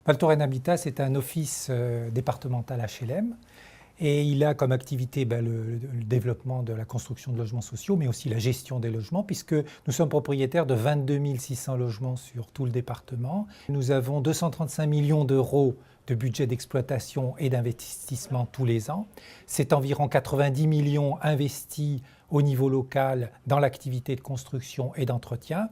Val Thorens Habitat, c'est un office départemental HLM et il a comme activité le développement de la construction de logements sociaux, mais aussi la gestion des logements, puisque nous sommes propriétaires de 22 600 logements sur tout le département. Nous avons 235 millions d'euros de budget d'exploitation et d'investissement tous les ans. C'est environ 90 millions investis au niveau local dans l'activité de construction et d'entretien.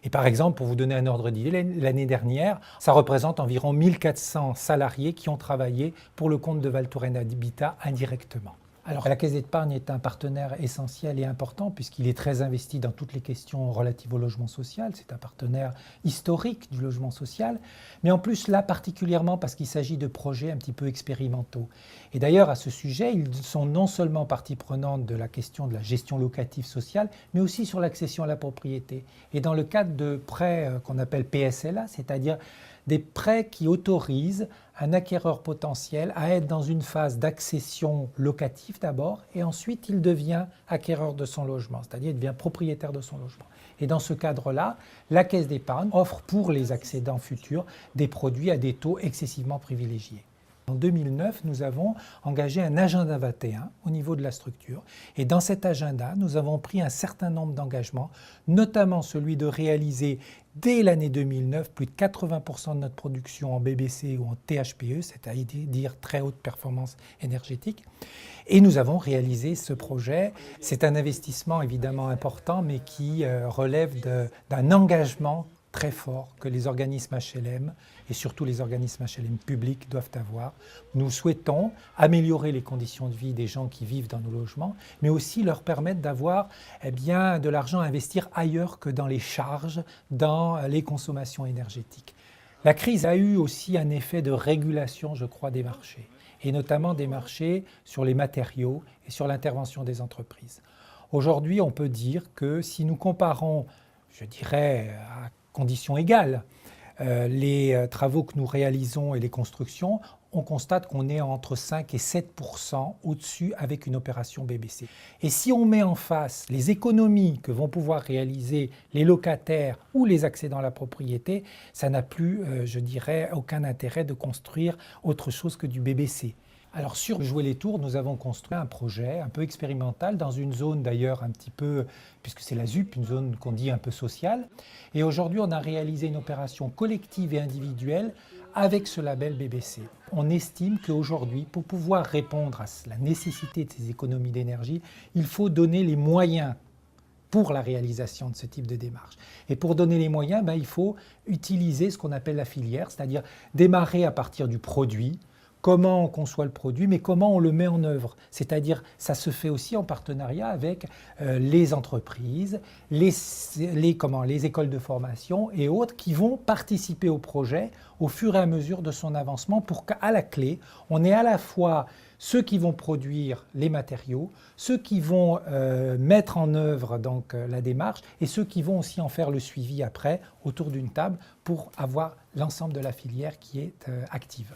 Et par exemple, pour vous donner un ordre d'idée, l'année dernière, ça représente environ 1400 salariés qui ont travaillé pour le compte de Val Thorens Habitat indirectement. Alors, la Caisse d'épargne est un partenaire essentiel et important puisqu'il est très investi dans toutes les questions relatives au logement social. C'est un partenaire historique du logement social, mais en plus là particulièrement parce qu'il s'agit de projets un petit peu expérimentaux. Et d'ailleurs, à ce sujet, ils sont non seulement partie prenante de la question de la gestion locative sociale, mais aussi sur l'accession à la propriété. Et dans le cadre de prêts qu'on appelle PSLA, c'est-à-dire des prêts qui autorisent un acquéreur potentiel à être dans une phase d'accession locative d'abord, et ensuite il devient acquéreur de son logement, c'est-à-dire il devient propriétaire de son logement. Et dans ce cadre-là, la Caisse d'épargne offre pour les accédants futurs des produits à des taux excessivement privilégiés. En 2009, nous avons engagé un agenda 21 au niveau de la structure. Et dans cet agenda, nous avons pris un certain nombre d'engagements, notamment celui de réaliser dès l'année 2009 plus de 80% de notre production en BBC ou en THPE, c'est-à-dire très haute performance énergétique. Et nous avons réalisé ce projet. C'est un investissement évidemment important, mais qui relève d'un engagement très fort que les organismes HLM et surtout les organismes HLM publics doivent avoir. Nous souhaitons améliorer les conditions de vie des gens qui vivent dans nos logements, mais aussi leur permettre d'avoir de l'argent à investir ailleurs que dans les charges, dans les consommations énergétiques. La crise a eu aussi un effet de régulation, je crois, des marchés, et notamment des marchés sur les matériaux et sur l'intervention des entreprises. Aujourd'hui, on peut dire que si nous comparons, je dirais, à conditions égales, les travaux que nous réalisons et les constructions, on constate qu'on est entre 5 et 7% au-dessus avec une opération BBC. Et si on met en face les économies que vont pouvoir réaliser les locataires ou les accédants à la propriété, ça n'a plus, je dirais, aucun intérêt de construire autre chose que du BBC. Alors sur Jouer les Tours, nous avons construit un projet un peu expérimental dans une zone d'ailleurs un petit peu, puisque c'est la ZUP, une zone qu'on dit un peu sociale. Et aujourd'hui, on a réalisé une opération collective et individuelle avec ce label BBC. On estime qu'aujourd'hui, pour pouvoir répondre à la nécessité de ces économies d'énergie, il faut donner les moyens pour la réalisation de ce type de démarche. Et pour donner les moyens, il faut utiliser ce qu'on appelle la filière, c'est-à-dire démarrer à partir du produit, comment on conçoit le produit, mais comment on le met en œuvre. C'est-à-dire, ça se fait aussi en partenariat avec les entreprises, les écoles de formation et autres qui vont participer au projet au fur et à mesure de son avancement pour qu'à la clé, on ait à la fois ceux qui vont produire les matériaux, ceux qui vont mettre en œuvre la démarche et ceux qui vont aussi en faire le suivi après autour d'une table pour avoir l'ensemble de la filière qui est active.